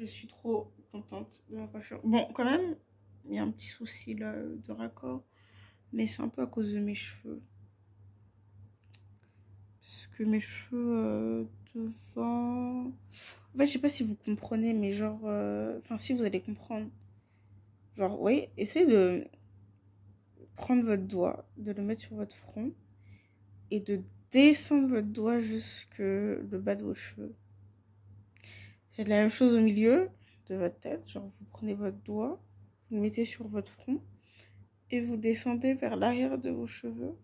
Je suis trop contente de ma coiffure. Bon, quand même, il y a un petit souci là de raccord. Mais c'est un peu à cause de mes cheveux. Parce que mes cheveux devant... En fait, je sais pas si vous comprenez, mais genre... Enfin, si vous allez comprendre. Genre, oui, essayez de prendre votre doigt, de le mettre sur votre front et de descendre votre doigt jusque le bas de vos cheveux. Faites la même chose au milieu de votre tête. Genre, vous prenez votre doigt, vous le mettez sur votre front et vous descendez vers l'arrière de vos cheveux.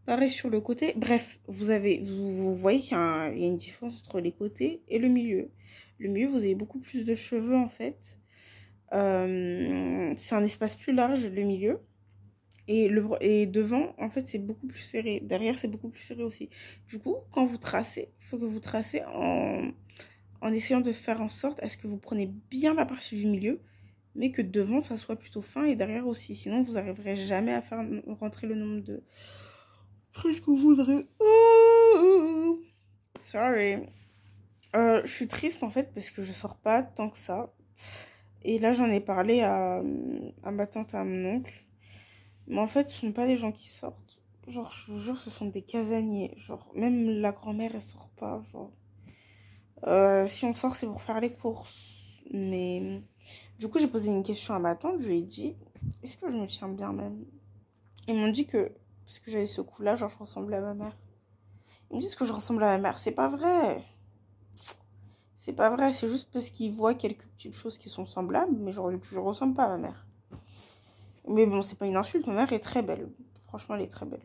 Pareil sur le côté. Bref, vous voyez qu'il y a une différence entre les côtés et le milieu. Le milieu, vous avez beaucoup plus de cheveux en fait. C'est un espace plus large, le milieu. Et devant, en fait, c'est beaucoup plus serré. Derrière, c'est beaucoup plus serré aussi. Du coup, quand vous tracez, il faut que vous tracez en essayant de faire en sorte à ce que vous prenez bien la partie du milieu, mais que devant, ça soit plutôt fin et derrière aussi. Sinon, vous n'arriverez jamais à faire rentrer le nombre de trucs que vous voudrez. Oh, sorry. Je suis triste, en fait, parce que je sors pas tant que ça. Et là, j'en ai parlé à ma tante, à mon oncle. Mais en fait, ce sont pas des gens qui sortent. Genre, je vous jure, ce sont des casaniers. Genre, même la grand-mère, elle sort pas. Genre, si on sort, c'est pour faire les courses. Mais du coup, j'ai posé une question à ma tante. Je lui ai dit, est-ce que je me tiens bien même? Ils m'ont dit que, parce que j'avais ce coup-là, genre, je ressemblais à ma mère. Ils me disent que je ressemble à ma mère. C'est pas vrai. C'est pas vrai. C'est juste parce qu'ils voient quelques petites choses qui sont semblables. Mais genre, je ressemble pas à ma mère. Mais bon, c'est pas une insulte. Ma mère est très belle. Franchement, elle est très belle.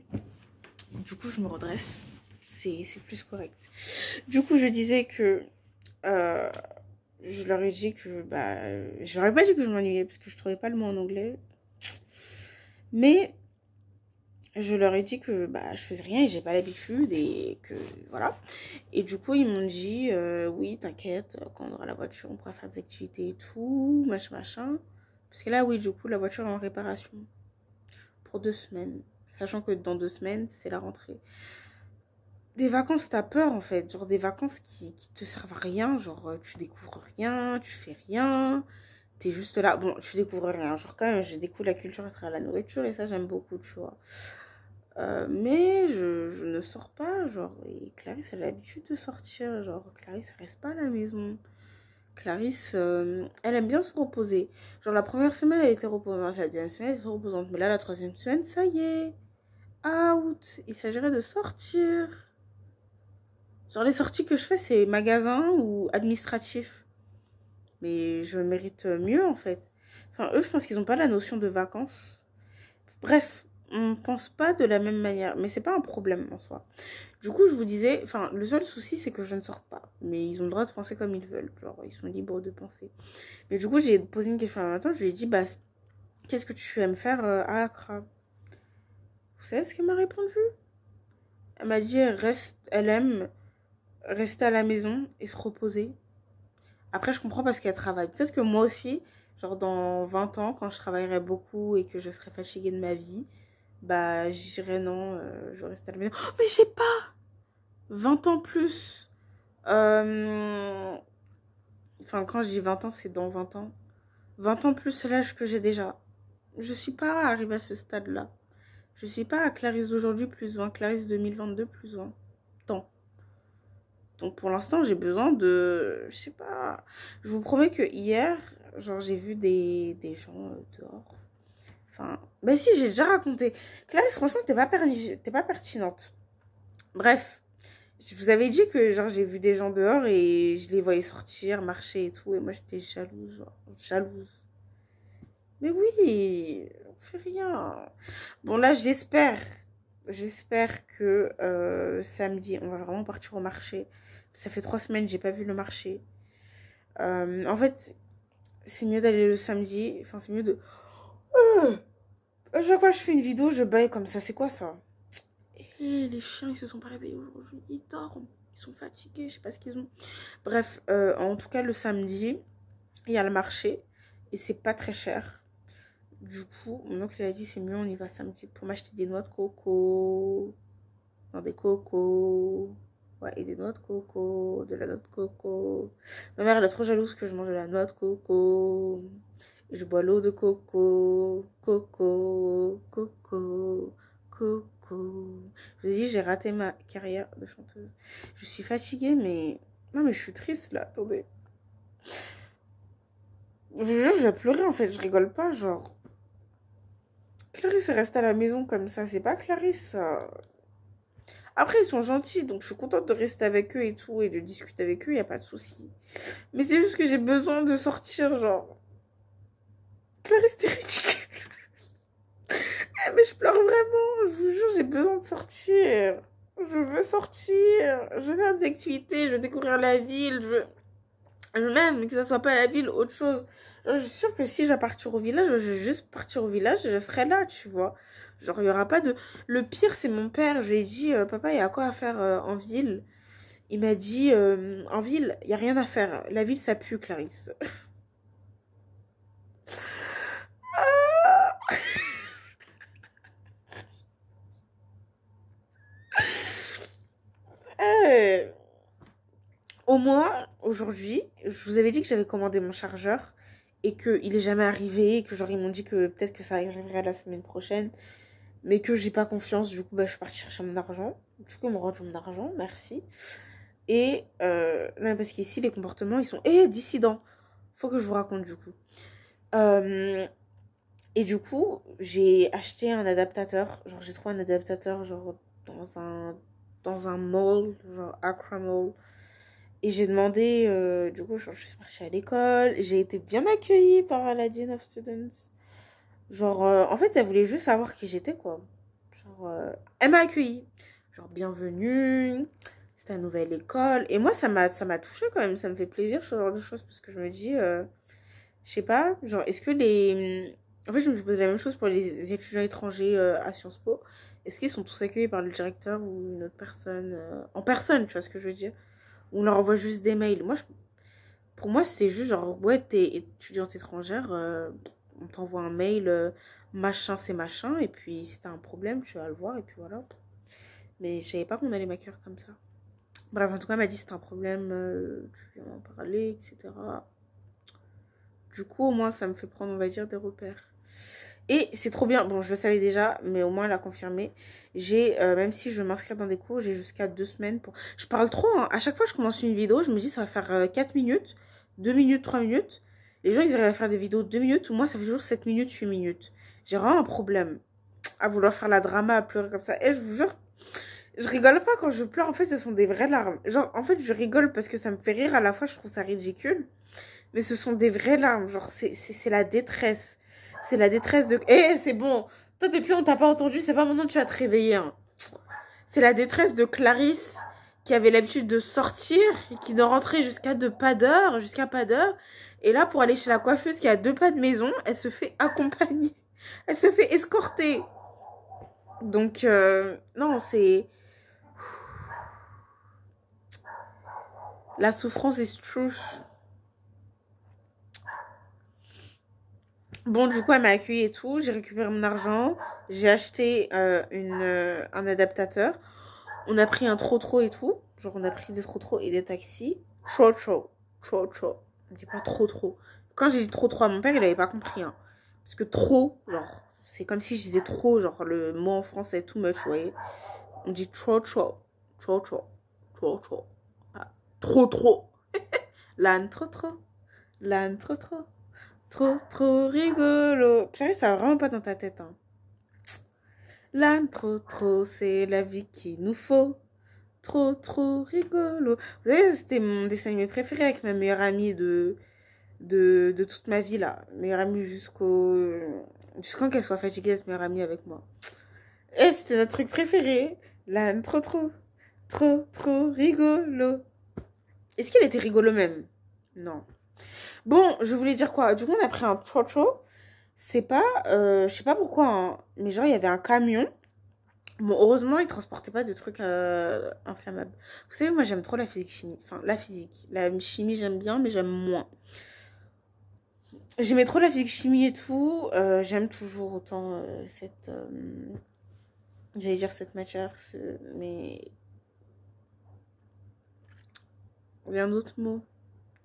Du coup, je me redresse. C'est plus correct. Du coup, je disais que... euh, je leur ai dit que... Bah, je leur ai pas dit que je m'ennuyais parce que je trouvais pas le mot en anglais. Mais je leur ai dit que bah, je faisais rien et j'ai pas l'habitude et que voilà. Et du coup, ils m'ont dit oui, t'inquiète, quand on aura la voiture, on pourra faire des activités et tout, machin, machin. Parce que là, oui, du coup, la voiture est en réparation pour 2 semaines. Sachant que dans 2 semaines, c'est la rentrée. Des vacances, t'as peur en fait. Genre des vacances qui te servent à rien. Genre tu découvres rien, tu fais rien. T'es juste là. Bon, tu découvres rien. Genre quand même, je découvre la culture à travers la nourriture et ça, j'aime beaucoup, tu vois. Mais je ne sors pas. Genre, et Clarisse, elle a l'habitude de sortir. Genre, Clarisse, elle reste pas à la maison. Clarisse, elle aime bien se reposer. Genre, la première semaine, elle était reposante. La deuxième semaine, elle était reposante. Mais là, la troisième semaine, ça y est. Out. Il s'agirait de sortir. Genre les sorties que je fais, c'est magasin ou administratif. Mais je mérite mieux en fait. Enfin, eux, je pense qu'ils n'ont pas la notion de vacances. Bref, on pense pas de la même manière. Mais c'est pas un problème en soi. Du coup, je vous disais, enfin, le seul souci, c'est que je ne sors pas. Mais ils ont le droit de penser comme ils veulent. Genre, ils sont libres de penser. Mais du coup, j'ai posé une question à ma tante. Je lui ai dit, bah, qu'est-ce que tu aimes faire à Accra? Vous savez ce qu'elle m'a répondu? Elle m'a dit, elle aime rester à la maison et se reposer. Après, je comprends parce qu'elle travaille. Peut-être que moi aussi, genre dans 20 ans, quand je travaillerai beaucoup et que je serai fatiguée de ma vie, bah, je dirais non, je reste à la maison. Oh, mais j'ai pas 20 ans plus. Euh, Enfin, quand je dis 20 ans, c'est dans 20 ans. 20 ans plus, c'est l'âge que j'ai déjà. Je suis pas arrivée à ce stade-là. Je suis pas à Clarisse d'aujourd'hui plus 20, Clarisse 2022 plus 20. Tant. Donc pour l'instant, j'ai besoin de... Je sais pas. Je vous promets que hier, genre j'ai vu des gens dehors. Enfin, bah si, j'ai déjà raconté. Clarisse, franchement, t'es pas pertinente. Bref, je vous avais dit que genre j'ai vu des gens dehors et je les voyais sortir, marcher et tout. Et moi, j'étais jalouse, genre, jalouse. Mais oui, on fait rien. Bon là, j'espère que samedi, on va vraiment partir au marché. Ça fait 3 semaines, j'ai pas vu le marché. En fait, c'est mieux d'aller le samedi. Enfin, c'est mieux de... À chaque fois que je fais une vidéo, je baille comme ça. C'est quoi ça? Et les chiens, ils se sont pas réveillés aujourd'hui. Ils dorment. Ils sont fatigués. Je sais pas ce qu'ils ont. Bref, en tout cas, le samedi, il y a le marché. Et c'est pas très cher. Du coup, mon oncle il a dit c'est mieux, on y va samedi pour m'acheter des noix de coco. Non, des cocos. Ouais, et des noix de coco, de la noix de coco. Ma mère, elle est trop jalouse que je mange de la noix de coco. Et je bois l'eau de coco, coco, coco, coco. Je vous ai dit, j'ai raté ma carrière de chanteuse. Je suis fatiguée, mais... Non, mais je suis triste, là, attendez. Je vous jure, je vais pleurer, en fait, je rigole pas, genre... Clarisse reste à la maison comme ça, c'est pas Clarisse, ça. Après, ils sont gentils, donc je suis contente de rester avec eux et tout, et de discuter avec eux, y a pas de souci. Mais c'est juste que j'ai besoin de sortir, genre... Clarisse, t'es ridicule. Mais je pleure vraiment, je vous jure, j'ai besoin de sortir. Je veux sortir, je veux faire des activités, je veux découvrir la ville, je veux même que ça soit pas la ville, autre chose. Genre, je suis sûre que si je vais partir au village, je vais juste partir au village et je serai là, tu vois. Genre, il y aura pas de... Le pire, c'est mon père, je lui ai dit, papa, il y a quoi à faire en ville? Il m'a dit, en ville, il y a rien à faire. La ville, ça pue, Clarisse. Euh, Au moins, aujourd'hui, je vous avais dit que j'avais commandé mon chargeur et qu'il est jamais arrivé, et que genre ils m'ont dit que peut-être que ça arriverait la semaine prochaine, mais que j'ai pas confiance, du coup bah, je suis partie chercher mon argent. Du coup ils m'ont rendu mon argent, merci. Et même parce qu'ici les comportements ils sont dissidents. Faut que je vous raconte du coup. Euh, et du coup j'ai acheté un adaptateur, genre j'ai trouvé un adaptateur genre dans un mall, genre Accra Mall. Et j'ai demandé, du coup, genre, je suis partie à l'école, j'ai été bien accueillie par la Dean of Students. Genre, en fait, elle voulait juste savoir qui j'étais, quoi. Genre, elle m'a accueillie. Genre, bienvenue, c'est ta nouvelle école. Et moi, ça m'a touchée quand même, ça me fait plaisir, ce genre de choses, parce que je me dis, je sais pas, genre, est-ce que les... En fait, je me suis posé la même chose pour les étudiants étrangers à Sciences Po. Est-ce qu'ils sont tous accueillis par le directeur ou une autre personne en personne, tu vois ce que je veux dire? On leur envoie juste des mails. Pour moi, c'est juste genre, ouais, t'es étudiante étrangère, on t'envoie un mail, machin, c'est machin, et puis si t'as un problème, tu vas le voir, et puis voilà. Mais je savais pas qu'on allait m'accueillir comme ça. Bref, en tout cas, elle m'a dit, c'est un problème, tu viens m'en parler, etc. Du coup, au moins, ça me fait prendre, on va dire, des repères. Et c'est trop bien. Bon, je le savais déjà, mais au moins, elle a confirmé. J'ai, même si je veux m'inscrire dans des cours, j'ai jusqu'à 2 semaines pour... Je parle trop, hein. À chaque fois que je commence une vidéo, je me dis, ça va faire 4 minutes, 2 minutes, 3 minutes. Les gens, ils arrivent à faire des vidéos de 2 minutes. Moi, ça fait toujours 7 minutes, 8 minutes. J'ai vraiment un problème à vouloir faire la drama, à pleurer comme ça. Et je vous jure, je rigole pas quand je pleure. En fait, ce sont des vraies larmes. Genre, en fait, je rigole parce que ça me fait rire. À la fois, je trouve ça ridicule. Mais ce sont des vraies larmes. Genre, c'est la détresse. C'est la détresse de... c'est bon. Toi, depuis, on t'a pas entendu. C'est pas maintenant que tu vas te réveiller. Hein. C'est la détresse de Clarisse qui avait l'habitude de sortir et qui ne rentrait jusqu'à pas d'heure. Et là, pour aller chez la coiffeuse qui est à 2 pas de maison, elle se fait accompagner. Elle se fait escorter. Donc, non, c'est... La souffrance is true. Bon, du coup, elle m'a accueilli et tout. J'ai récupéré mon argent. J'ai acheté un adaptateur. On a pris un trotro et tout. Genre, on a pris des trotros et des taxis. Trotro. Trotro. On dit pas trop. Quand j'ai dit trop à mon père, il avait pas compris. Hein. Parce que trop, genre, c'est comme si je disais trop, genre, le mot en français, too much, vous voyez. On dit trop. Ah, trop. L'âne trop. L'âne trop. Trop rigolo. Clarisse, ça va vraiment pas dans ta tête. Hein. L'âne trop, c'est la vie qu'il nous faut. Trop rigolo. Vous savez, c'était mon dessin animé préféré avec ma meilleure amie de toute ma vie, là. Meilleure amie jusqu'à qu'elle soit fatiguée d'être meilleure amie avec moi. Et c'était notre truc préféré. L'âne trop rigolo. Est-ce qu'il était rigolo même? Non. Bon, je voulais dire quoi? Du coup, on a pris un trotro. C'est pas... je sais pas pourquoi, hein, mais genre, il y avait un camion. Bon, heureusement, il transportait pas de trucs inflammables. Vous savez, moi, j'aime trop la physique-chimie. Enfin, la physique. La chimie, j'aime bien, mais j'aime moins. J'aimais trop la physique-chimie et tout. J'aime toujours autant cette... j'allais dire cette matière, mais... Il y a un autre mot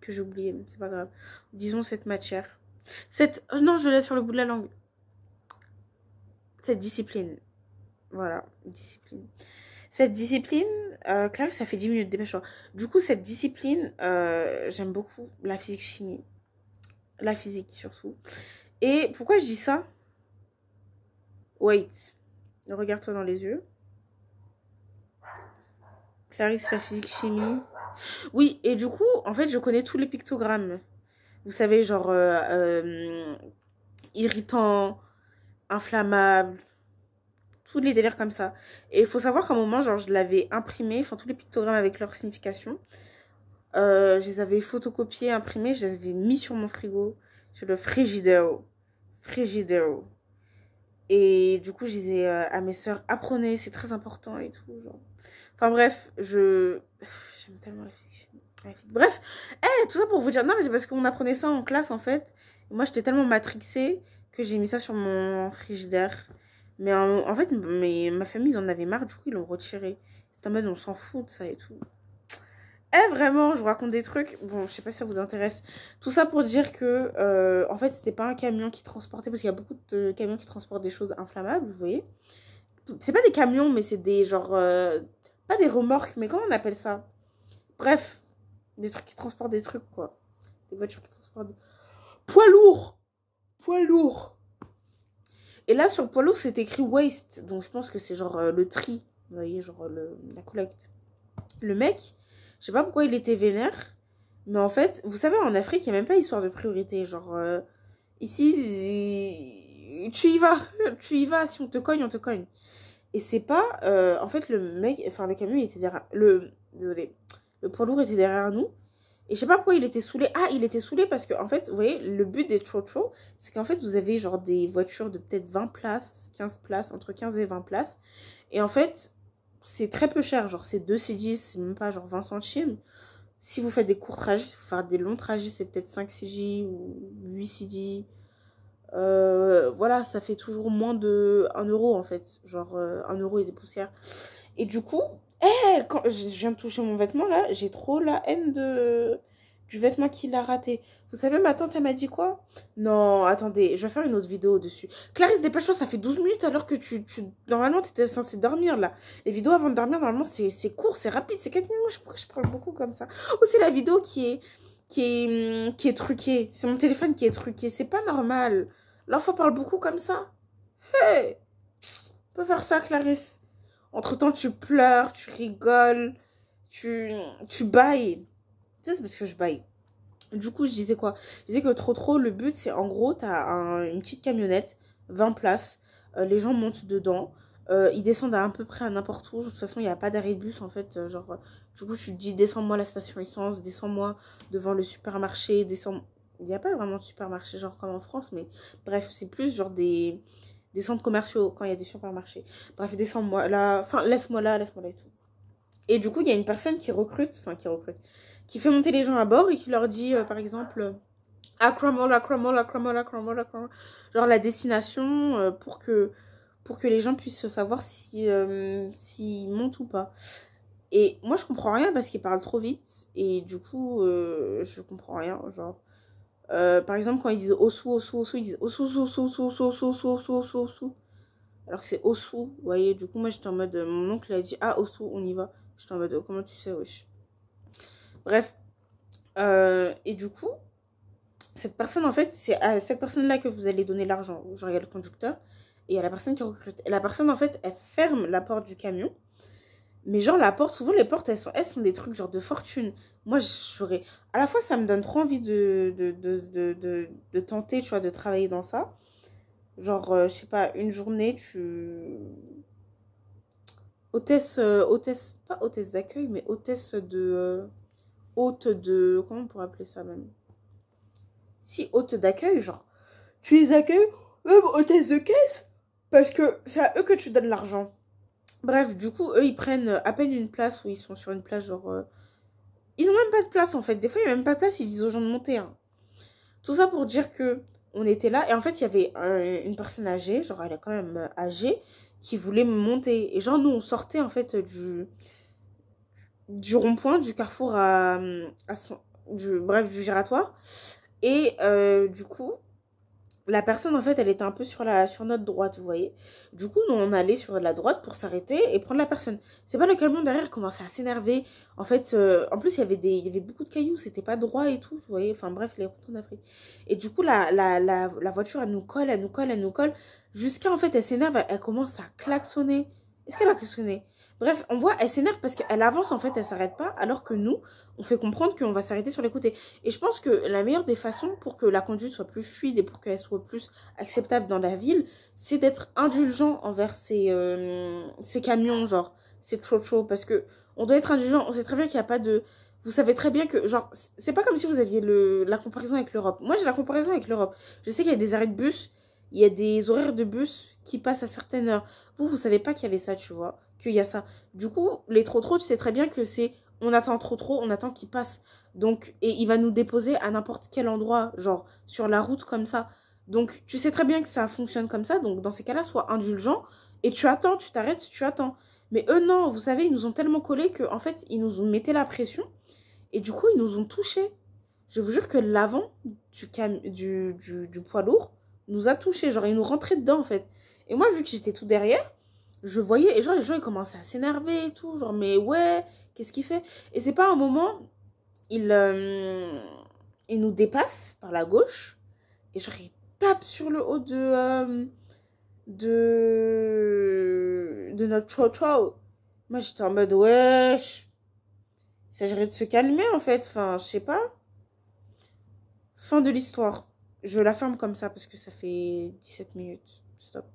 que j'ai oublié, mais c'est pas grave. Disons cette matière. Cette... Oh non, je l'ai sur le bout de la langue. Cette discipline. Voilà, discipline. Cette discipline, Clarisse, ça fait 10 minutes, dépêche-toi. Du coup, cette discipline, j'aime beaucoup la physique-chimie. La physique, surtout. Et pourquoi je dis ça? Wait. Regarde-toi dans les yeux. Clarisse, la physique-chimie. Oui, et du coup, en fait, je connais tous les pictogrammes. Vous savez, genre, irritant, inflammable, tous les délires comme ça. Et il faut savoir qu'à un moment, genre, je l'avais imprimé, enfin, tous les pictogrammes avec leur signification. Je les avais photocopiés, imprimés, je les avais mis sur mon frigo, sur le frigidaire. Frigidaire. Et du coup, je disais à mes sœurs, apprenez, c'est très important et tout, genre. Enfin bref, j'aime tellement la physique. Bref, tout ça pour vous dire, non mais c'est parce qu'on apprenait ça en classe en fait. Et moi j'étais tellement matrixée que j'ai mis ça sur mon frigidaire. Mais en fait, ma famille ils en avaient marre, du coup ils l'ont retiré. C'est en mode on s'en fout de ça et tout. Vraiment, je vous raconte des trucs. Bon, je sais pas si ça vous intéresse. Tout ça pour dire que, en fait, c'était pas un camion qui transportait, parce qu'il y a beaucoup de camions qui transportent des choses inflammables, vous voyez. C'est pas des camions, mais c'est des genre... pas des remorques, mais comment on appelle ça? Bref, des trucs qui transportent des trucs, quoi. Des voitures qui transportent... Poids lourd! Poids lourd! Et là, sur le poids lourd, c'est écrit waste. Donc, je pense que c'est genre le tri. Vous voyez, genre la collecte. Le mec, je sais pas pourquoi il était vénère. Mais en fait, vous savez, en Afrique, il n'y a même pas histoire de priorité. Genre, ici, tu y vas. Si on te cogne, on te cogne. Et c'est pas... en fait, le mec... Enfin, le camion, il était derrière... Désolé. Le poids lourd était derrière nous. Et je sais pas pourquoi il était saoulé. Ah, il était saoulé parce que, en fait, vous voyez, le but des tro-tro, c'est qu'en fait, vous avez genre des voitures de peut-être 20 places, 15 places, entre 15 et 20 places. Et en fait, c'est très peu cher. Genre, c'est 2 C10, c'est même pas genre 20 centimes. Si vous faites des courts trajets, si vous faites des longs trajets, c'est peut-être 5 CJ ou 8 CJ. Voilà, ça fait toujours moins de 1 euro en fait. Genre 1 euro et des poussières. Et du coup, quand je viens de toucher mon vêtement là, j'ai trop la haine du vêtement qu'il a raté. Vous savez, ma tante, elle m'a dit quoi? Non, attendez, je vais faire une autre vidéo dessus. Clarisse, dépêche-toi, ça fait 12 minutes alors que normalement, tu étais censée dormir là. Les vidéos avant de dormir, normalement, c'est court, c'est rapide, c'est 4 minutes. Pourquoi je parle beaucoup comme ça? Oh, c'est la vidéo qui est truquée. C'est mon téléphone qui est truqué. C'est pas normal. L'enfant parle beaucoup comme ça. Hey! On peut faire ça, Clarisse. Entre-temps, tu pleures, tu rigoles, tu bailles. Tu sais, c'est parce que je baille. Du coup, je disais quoi? Je disais que trop, le but, c'est en gros, t'as une petite camionnette, 20 places. Les gens montent dedans. Ils descendent à peu près à n'importe où. De toute façon, il n'y a pas d'arrêt de bus, en fait. Genre, du coup, tu te dis, descends-moi à la station essence, descends-moi devant le supermarché, descends... Il n'y a pas vraiment de supermarché, genre comme en France, mais bref, c'est plus genre des centres commerciaux quand il y a des supermarchés. Bref, descends-moi là, enfin, laisse-moi là et tout. Et du coup, il y a une personne qui recrute, qui fait monter les gens à bord et qui leur dit, par exemple, Akramol, genre la destination pour que les gens puissent savoir s'ils montent ou pas. Et moi, je comprends rien parce qu'ils parlent trop vite et du coup, je comprends rien, genre... par exemple, quand ils disent Osu, ils disent Osu, alors que c'est Osu, vous voyez. Du coup, moi, j'étais en mode, mon oncle a dit, ah, Osu, on y va. J'étais en mode, comment tu sais, wesh. Bref. Et du coup, cette personne, en fait, c'est à cette personne-là que vous allez donner l'argent. Genre, il y a le conducteur et il y a la personne qui recrute. Et la personne, en fait, elle ferme la porte du camion. Mais genre, la porte, souvent, les portes, elles sont des trucs genre de fortune. Moi, j'aurais... À la fois, ça me donne trop envie de tenter, tu vois, de travailler dans ça. Genre, je sais pas, une journée, hôtesse, pas hôtesse d'accueil, mais hôtesse hôte de... Comment on pourrait appeler ça même? Si, hôte d'accueil, genre. Tu les accueilles, même hôtesse de caisse, parce que c'est à eux que tu donnes l'argent. Bref, du coup, eux, ils prennent à peine une place où ils sont sur une place, genre... Ils ont même pas de place, en fait. Des fois, il n'y a même pas de place, ils disent aux gens de monter. Hein. Tout ça pour dire que on était là. Et en fait, il y avait une personne âgée, genre, elle est quand même âgée, qui voulait monter. Et genre, nous, on sortait, en fait, du rond-point, du carrefour bref, du giratoire. Et du coup, la personne, en fait, elle était un peu sur notre droite, vous voyez. Du coup, nous, on allait sur la droite pour s'arrêter et prendre la personne. C'est pas le camion derrière commençait à s'énerver. En fait, en plus, il y avait beaucoup de cailloux, c'était pas droit et tout, vous voyez. Enfin, bref, les routes en Afrique. Et du coup, la voiture, elle nous colle, elle nous colle, elle nous colle. Jusqu'à, en fait, elle s'énerve, elle commence à klaxonner. Est-ce qu'elle a klaxonné? Bref, on voit, elle s'énerve parce qu'elle avance, en fait, elle s'arrête pas, alors que nous, on fait comprendre qu'on va s'arrêter sur les côtés. Et je pense que la meilleure des façons pour que la conduite soit plus fluide et pour qu'elle soit plus acceptable dans la ville, c'est d'être indulgent envers ces camions, genre, c'est trop, parce que on doit être indulgent, on sait très bien qu'il n'y a pas de... Vous savez très bien que, genre, c'est pas comme si vous aviez la comparaison avec l'Europe. Moi, j'ai la comparaison avec l'Europe. Je sais qu'il y a des arrêts de bus, il y a des horaires de bus qui passent à certaines heures. Vous savez pas qu'il y avait ça, tu vois, qu'il y a ça. Du coup, les trop, tu sais très bien que c'est... On attend trop, on attend qu'il passe. Donc, et il va nous déposer à n'importe quel endroit, genre sur la route comme ça. Donc, tu sais très bien que ça fonctionne comme ça. Donc, dans ces cas-là, sois indulgent et tu attends, tu t'arrêtes, tu attends. Mais eux, non, vous savez, ils nous ont tellement collés qu'en fait, ils nous ont mettaient la pression et du coup, ils nous ont touchés. Je vous jure que l'avant du poids lourd nous a touchés. Genre, ils nous rentraient dedans, en fait. Et moi, vu que j'étais tout derrière, je voyais, et genre, les gens, ils commençaient à s'énerver et tout. Genre, mais ouais, qu'est-ce qu'il fait? Et c'est pas un moment il nous dépasse par la gauche et genre il tape sur le haut de notre chow. Moi j'étais en mode wesh, il s'agirait de se calmer en fait, enfin je sais pas. Fin de l'histoire. Je la ferme comme ça parce que ça fait 17 minutes. Stop.